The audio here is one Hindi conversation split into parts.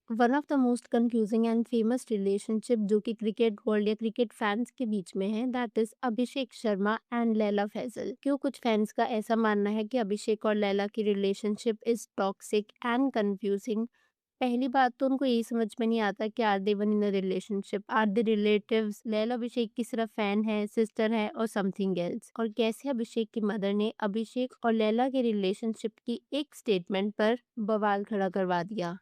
One of the most confusing and famous relationship जो कि क्रिकेट वर्ल्ड या क्रिकेट फैंस के बीच में है, that is Abhishek Sharma and Laila Faisal. क्यों कुछ फैंस का ऐसा मानना है कि अभिषेक और लैला की relationship is toxic and confusing. पहली बात तो उनको यही समझ में नहीं आता कि are they one in a relationship, are they relatives, Laila Abhishek की सिर्फ फैन है, सिस्टर है और समथिंग एल्स। और कैसे अभिषेक की मदर ने अभिषेक और लैला के रिलेशनशिप की एक स्टेटमेंट पर बवाल खड़ा करवा दिया।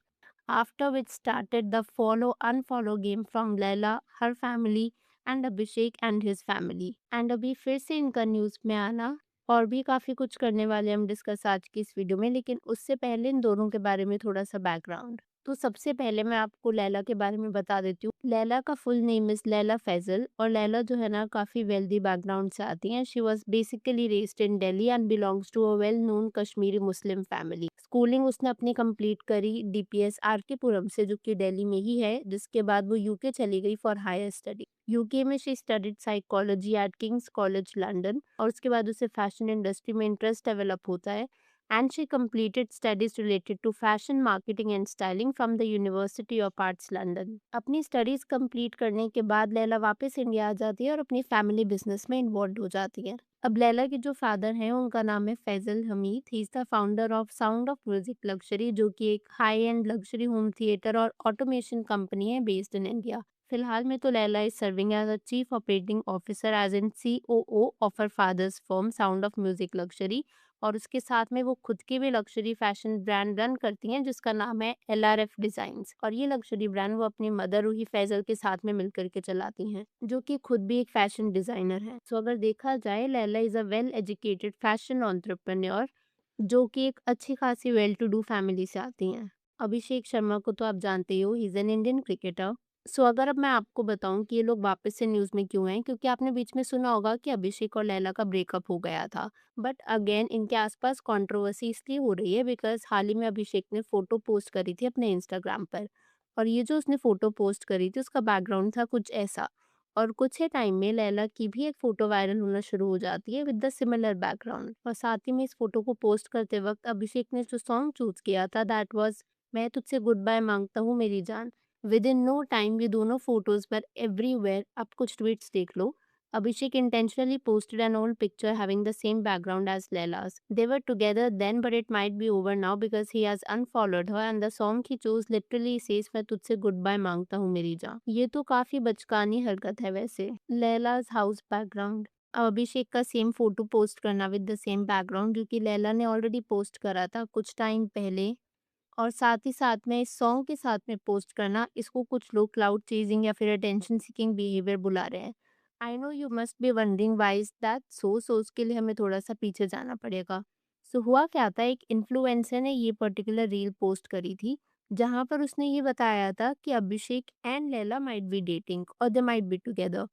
After which started the follow unfollow game from Laila, her family and Abhishek and his family. And अभी फिर से इनका न्यूज़ में आना और भी काफ़ी कुछ करने वाले हम डिस्कस आज की इस वीडियो में, लेकिन उससे पहले इन दोनों के बारे में थोड़ा सा बैकग्राउंड। तो सबसे पहले मैं आपको लैला के बारे में बता देती हूँ। लैला का full name is Laila Faisal और लैला जो है ना काफ़ी वेल्दी बैकग्राउंड से आती हैं। She was basically raised in Delhi and belongs to a well known Kashmiri Muslim family. Schooling उसने अपनी कंप्लीट करी डीपीएस आरकेपुरम से, जो कि दिल्ली में ही है, जिसके बाद वो यूके चली गई फॉर हायर स्टडी। यूके में she studied psychology at King's College London और उसके बाद उसे फैशन इंडस्ट्री में इंटरेस्ट डेवलप होता है and she completed studies related to fashion marketing and styling from the University of Arts London। अपनी स्टडीज कंप्लीट करने के बाद लैला वापस इंडिया आ जाती है और अपनी फैमिली बिजनेस में इन्वॉल्व हो जाती है। अब लैला के जो फादर हैं उनका नाम है Faisal Hamid. He is the founder of sound of music luxury, जो कि एक high end luxury home theatre और ऑटोमेशन कंपनी है बेस्ड इन इंडिया। फिलहाल में तो Laila is serving as a chief operating officer as in COO of her father's firm sound of music luxury. और उसके साथ में वो खुद की भी लग्जरी फैशन ब्रांड रन करती हैं जिसका नाम है LRF डिजाइन्स। और ये लग्जरी ब्रांड वो अपनी मदर रूही फैजल के साथ में मिलकर के चलाती हैं, जो कि खुद भी एक फैशन डिजाइनर है। सो अगर देखा जाए, Laila is a well educated fashion entrepreneur जो कि एक अच्छी खासी वेल टू डू फैमिली से आती हैं। अभिषेक शर्मा को तो आप जानते ही हो, he is an Indian cricketer. So अगर अब मैं आपको बताऊं कि ये लोग वापस से न्यूज़ में क्यों हैं, क्योंकि आपने बीच में सुना होगा कि अभिषेक और लैला का ब्रेकअप हो गया था। बट अगेन इनके आसपास कंट्रोवर्सी इसलिए हो रही है बिकॉज हाल ही में अभिषेक ने फोटो पोस्ट करी थी अपने इंस्टाग्राम पर। और ये जो उसने फोटो पोस्ट करी थी उसका बैकग्राउंड था कुछ ऐसा। और कुछ ही टाइम में लैला की भी एक फोटो वायरल होना शुरू हो जाती है विद द सिमिलर बैकग्राउंड। और साथ ही में इस फोटो को पोस्ट करते वक्त अभिषेक ने जो सॉन्ग चूज किया था दैट वाज मैं तुझसे गुड बाय मांगता हूँ मेरी जान। विद इन नो टाइम ये दोनों फोटोज पर एवरीवेयर, आप कुछ ट्वीट्स देख लो, Abhishek intentionally posted an old picture having the same background as Laila's. They were together then, but it might be over now because he has unfollowed her and the song he chose literally says मैं तुझसे goodbye मांगता हूँ मेरी जान। ये तो काफी बचकानी हरकत है वैसे। लैला's house background, अब अभिषेक का सेम फोटो पोस्ट करना विद द सेम बैकग्राउंड जो कि लैला ने ऑलरेडी पोस्ट करा था कुछ टाइम पहले, और साथ ही साथ में इस सॉन्ग के साथ में पोस्ट करना, इसको कुछ लोग क्लाउड चेजिंग या फिर अटेंशन सीकिंग बिहेवियर बुला रहे हैं। I know you must be wondering why is that so उसके लिए हमें थोड़ा सा पीछे जाना पड़ेगा। सो हुआ क्या था, एक इन्फ्लुएंसर ने ये पर्टिकुलर रील पोस्ट करी थी जहां पर उसने ये बताया था कि Abhishek and Laila might be dating और they might be together.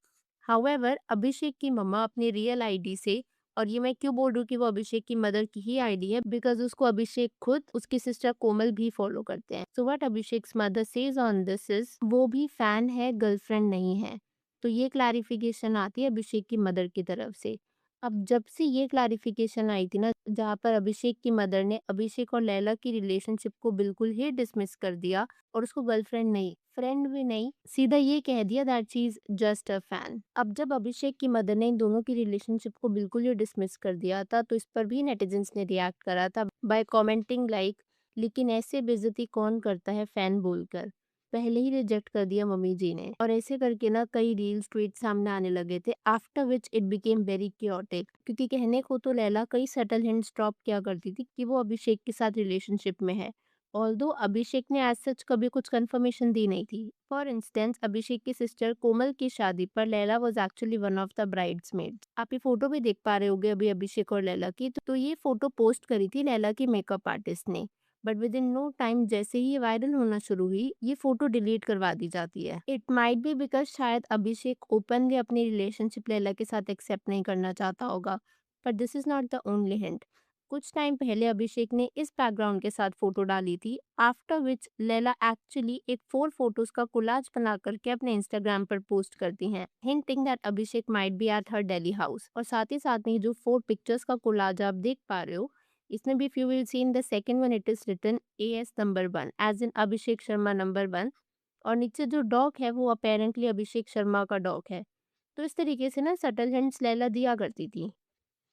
However Abhishek की मम्मा अपनी रियल आईडी से, और ये मैं क्यों बोल रही हूँ कि वो अभिषेक की मदर की ही आईडी है, बिकॉज उसको अभिषेक खुद उसकी सिस्टर कोमल भी फॉलो करते हैं। So what Abhishek mother says on this is वो भी फैन है, गर्लफ्रेंड नहीं है। तो ये क्लैरिफिकेशन आती है अभिषेक की मदर की तरफ से। अब जब से ये क्लैरिफिकेशन आई थी ना, जहाँ पर अभिषेक की मदर ने अभिषेक और लैला की रिलेशनशिप को बिल्कुल ही डिसमिस कर दिया और उसको गर्लफ्रेंड नहीं, फ्रेंड भी नहीं, सीधा ये कह दिया that she is just a fan. अब जब अभिषेक की मदर ने इन दोनों की रिलेशनशिप को बिल्कुल ही डिसमिस कर दिया था तो इस पर भी नेटिजन्स ने रिएक्ट करा था बाय कमेंटिंग लाइक लेकिन ऐसे बेइज्जती कौन करता है फैन बोलकर, पहले ही रिजेक्ट कर दिया मम्मी जी ने। और ऐसे करके ना कई रील्स ट्वीट सामने आने लगे थे after which it became very chaotic, क्योंकि कहने को तो लैला कई सटल हिंट्स ड्रॉप किया करती थी कि वो अभिषेक के साथ रिलेशनशिप में है, ऑल्दो अभिषेक ने एज सच कभी कुछ कंफर्मेशन दी नहीं थी। फॉर इंस्टेंस अभिषेक की सिस्टर कोमल की शादी पर Laila was actually one of the bridesmaids. आप ये फोटो भी देख पा रहे होगे अभी अभिषेक और लैला की, तो ये फोटो पोस्ट करी थी लैला की मेकअप आर्टिस्ट ने। But within no time जैसे ही ये वायरल होना शुरू हुई ये फोटो डिलीट करवा दी जाती है। इट माइट बी बिकॉज शायद अभिषेक ओपनली अपनी रिलेशनशिप लैला के साथ एक्सेप्ट नहीं करना चाहता होगा, but this is not the only hint. कुछ टाइम पहले अभिषेक ने इस बैकग्राउंड के साथ फोटो डाली थी आफ्टर विच लैला एक्चुअली एक 4 फोटोज का कोलाज बना करके अपने इंस्टाग्राम पर पोस्ट करती हैं, hinting that Abhishek might B at her Delhi house. और साथ ही साथ में ये जो 4 पिक्चर्स का कोलाज आप देख पा रहे हो, इसमें भी if you will see in the second one it is written AS number 1 as in Abhishek Sharma number 1, और नीचे जो डॉग है वो अपेरेंटली अभिषेक शर्मा का डॉग है। तो इस तरीके से ना सटल हिंट्स लैला दिया करती थी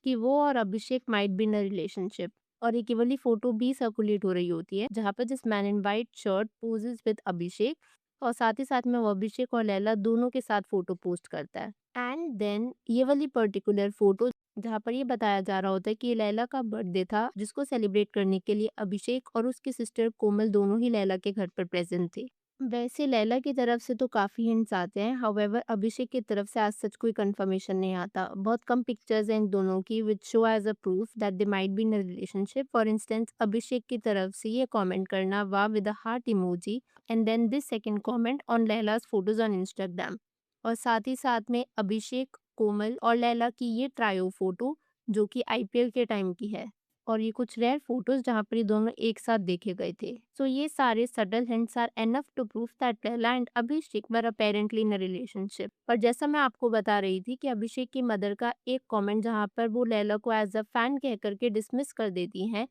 कि वो और Abhishek might be in a relationship. और एक ये वाली फोटो भी सर्कुलेट हो रही होती है जहाँ पर this man in white shirt poses with Abhishek, और साथ ही साथ में वो अभिषेक और लैला दोनों के साथ फोटो पोस्ट करता है। एंड देन ये वाली पर्टिकुलर फोटो जहाँ पर ये बताया जा रहा होता है कि ये लैला का बर्थडे था जिसको सेलिब्रेट करने के लिए अभिषेक और उसकी सिस्टर कोमल दोनों ही लैला के घर पर प्रेजेंट थे। वैसे लैला की तरफ से तो काफ़ी हिंट्स आते हैं, हाउएवर अभिषेक की तरफ से आज सच कोई कंफर्मेशन नहीं आता। बहुत कम पिक्चर्स हैं इन दोनों की which show as a proof that they might be in a relationship. For instance Abhishek की तरफ से ये कमेंट करना वाह with a heart emoji and then this second comment on Laila's photos on Instagram. और साथ ही साथ में अभिषेक, कोमल और लैला की ये ट्रायो फोटो जो कि IPL के टाइम की है, और ये कुछ रेयर फोटोज जहाँ पर ये दोनों एक साथ देखे गए थे। सो ये सारे subtle hints are enough to prove that Laila and Abhishek were apparently in a relationship. पर जैसा मैं आपको बता रही थी कि अभिषेक की मदर का एक कमेंट जहाँ पर वो लैला को एज अ फैन कह करके डिसमिस कर देती हैं,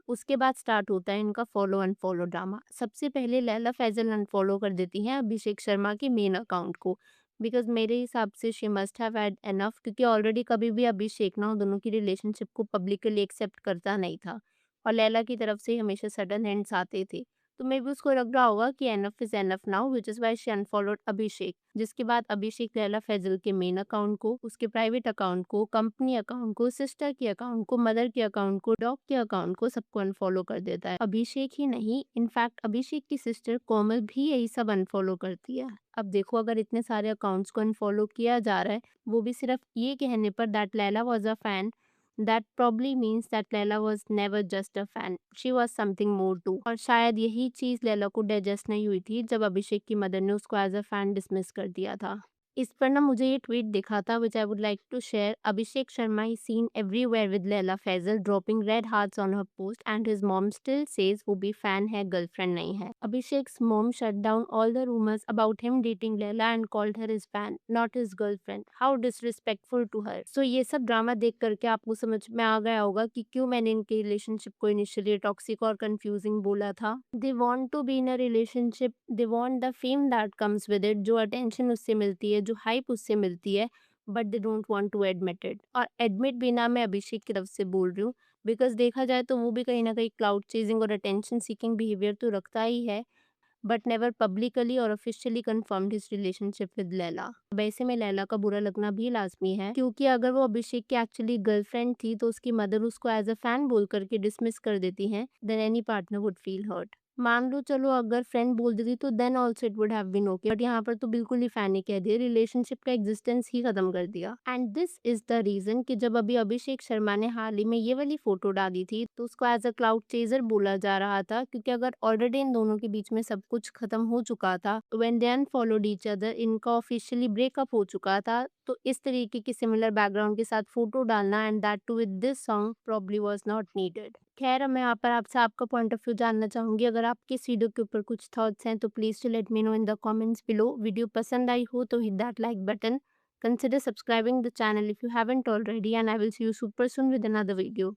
उसके बाद स्टार्ट होता है इनका फॉलो अनफॉलो ड्रामा। सबसे पहले लैला फैजल अनफॉलो कर देती हैं अभिषेक शर्मा के मेन अकाउंट को, बिकॉज मेरे हिसाब से she must have had enough, क्योंकि ऑलरेडी कभी भी अभिषेक ना उन दोनों की रिलेशनशिप को पब्लिकली एक्सेप्ट करता नहीं था, और लैला की तरफ से हमेशा सडन हैंड्स आते थे। तो मे बी उसको लग रहा होगा कि enough is enough now, which is why she unfollowed Abhishek. जिसके बाद अभिषेक लैला फैजल के मेन अकाउंट को, उसके प्राइवेट अकाउंट को, कंपनी अकाउंट को, सिस्टर के अकाउंट को, मदर के अकाउंट को, डॉग के अकाउंट को, सबको अनफॉलो कर देता है। अभिषेक ही नहीं, इनफैक्ट अभिषेक की सिस्टर कोमल भी यही सब अनफॉलो करती है। अब देखो अगर इतने सारे अकाउंट्स को अनफॉलो किया जा रहा है, वो भी सिर्फ ये कहने पर that Laila was a fan, that probably means that Laila was never just a fan, she was something more too। और शायद यही चीज़ लैला को डाइजेस्ट नहीं हुई थी जब अभिषेक की मदर ने उसको एज अ फैन डिसमिस कर दिया था। इस पर ना मुझे ये ट्वीट दिखा था which I would like to share. Abhishek Sharma is seen everywhere with Laila Faisal dropping red hearts on her post and his mom still says वो भी फैन है, गर्लफ्रेंड नहीं है। Abhishek's mom shut down all the rumours about him dating Laila and called her his fan not his girlfriend. How disrespectful to her. So ये सब ड्रामा देख करके आपको समझ में आ गया होगा कि क्यों मैंने इनके रिलेशनशिप को इनिशियली टॉक्सिक और कंफ्यूजिंग बोला था। They want to be in a relationship, they want the fame that comes with it, जो अटेंशन उससे मिलती है, जो हाइप उससे मिलती है, but they don't want to admit it. और एडमिट भी ना मैं अभिषेक की तरफ से बोल रही हूँ, बिकॉज देखा जाए तो वो भी कहीं ना कहीं क्लाउड चेजिंग और अटेंशन सीकिंग बिहेवियर तो रखता ही है, बट नेवर पब्लिकली और officially confirmed his relationship with Laila. अब ऐसे में लैला का बुरा लगना भी लाजमी है, क्योंकि अगर वो अभिषेक की एक्चुअली गर्लफ्रेंड थी तो उसकी मदर उसको एज अ फैन बोल करके डिसमिस कर देती हैं, then any partner would feel hurt. मान लो चलो अगर फ्रेंड बोल देती तो then also it would have been okay, but यहाँ पर तो बिल्कुल ही फैन ही कह दिया, रिलेशनशिप का एग्जिस्टेंस ही खत्म कर दिया। And this is the reason कि जब अभी अभिषेक शर्मा ने हाल ही में ये वाली फोटो डाली थी तो उसको एज अ क्लाउड चेजर बोला जा रहा था, क्योंकि अगर ऑलरेडी इन दोनों के बीच में सब कुछ खत्म हो चुका था, when they unfollowed each other, इनका ऑफिशियली ब्रेकअप हो चुका था, तो इस तरीके की सिमिलर बैकग्राउंड के साथ फोटो डालना and that too with this song probably was not needed. खैर अब मैं यहाँ पर आपसे आपका पॉइंट ऑफ व्यू जानना चाहूंगी। अगर आपके इस वीडियो के ऊपर कुछ थॉट्स हैं तो please to let me know in the comments below. Video पसंद आई हो तो hit that like button, consider subscribing the channel if you haven't already, and I will see you super soon with another video.